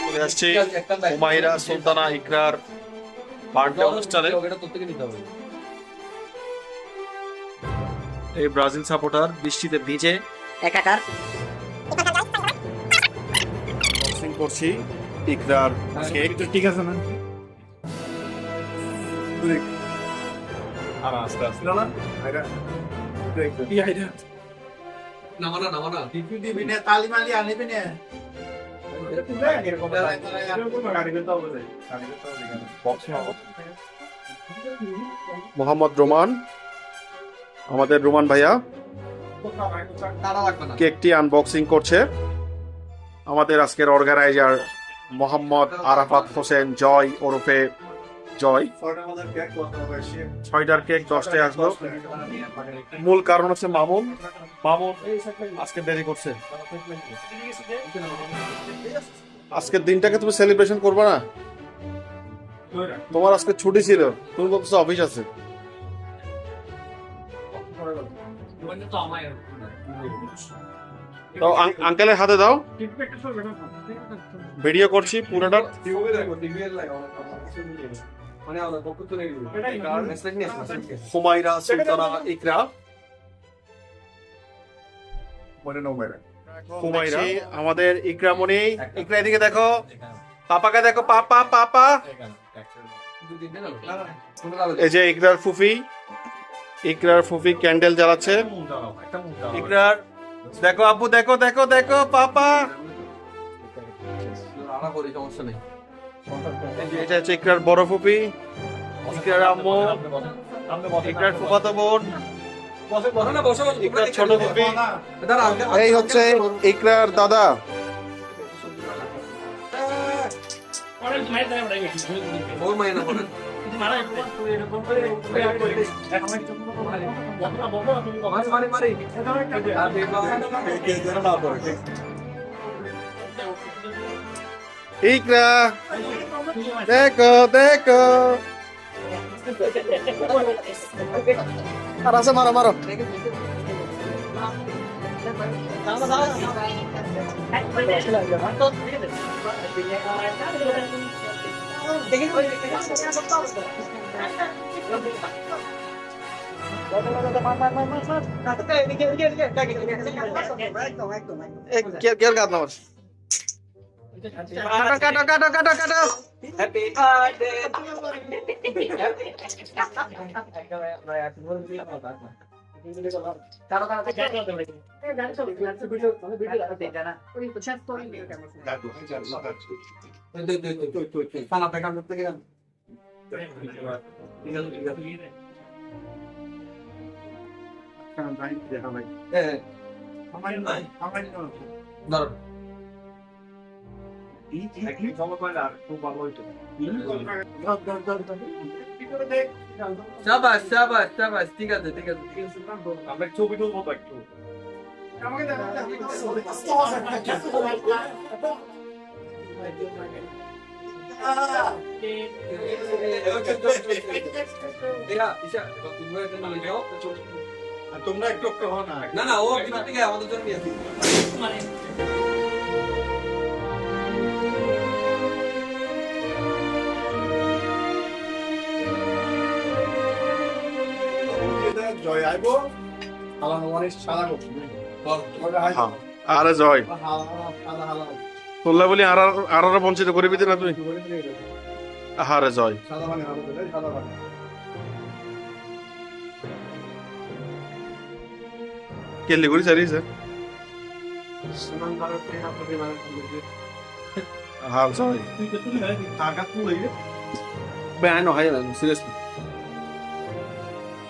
চলে আসছে হুমায়রা সুলতানা ইকরার বার্থডে অনুষ্ঠানে। এই ব্রাজিল সাপোর্টার বৃষ্টিতে ভিজে একাকার বক্সিং করছি ইকরার কেক। ঠিক আছে না? আর আস্তে আস্তে না আইরা কি আইরা নামানা তালিমালি আনিবি না মোহাম্মদ রোমান, আমাদের রোমান ভাইয়া কেকটি আনবক্সিং করছে। আমাদের আজকের অর্গানাইজার মোহাম্মদ আরাফাত হোসেন জয় ওরফে জয়। 6টার কেক 10টায় আসলো। মূল কারণ হচ্ছে মামুন আজকে দেরি করছে। আজকের দিনটাকে তুমি সেলিব্রেশন করবে না? তোমার আজকে ছুটি ছিল, তুমি বলছো অফিস আছে। আঙ্কেলের হাতে দাও, ভিডিও করছি পুরোটা। হুমায়রা সুলতানা ইকরা, হুমায়রা আমাদের ইকরামণি। ইকরা এদিকে দেখো, পাপাকে দেখো, পাপা পাপা। এই যে ইকরার ফুফি ক্যান্ডেল জ্বালাচ্ছে। ইকরার দেখো আব্বু, দেখো দেখো দেখো পাপা। এটা হচ্ছে ইকরার বড় ফুফি, ইকরার আম্মু, ইকরার ফুফাতো বোন, ইকরার ছোট ফুফি। এই হচ্ছে ইকরার দাদা। ইকরা দেখো দেখো, আর আছে মারো মারো। কাটো কাটো কাটো কাটো। হ্যাপি বার্থডে শাবাশ শাবাশ শাবাশ, ঠিক আছে ঠিক আছে। আমরা ছবি তুলবো তো একটু। তোমরা একটু হও না। না না, ও ভিতর থেকে আমাদের জন্য নিয়ে আসি। জয় আইবো হালা মানে সারা করছি বল আরে জয় তোল্লা বলি আর বঞ্চিত করিবি না তুই। আরে জয় সাদা মানে সাদা মানে কেলি করি সারিস সুনাম ভারত থেকে আপনাদের মানে হাল জয় তুই তো তুই না টাকা তুই ব্যান হয় না সিরিয়াসলি।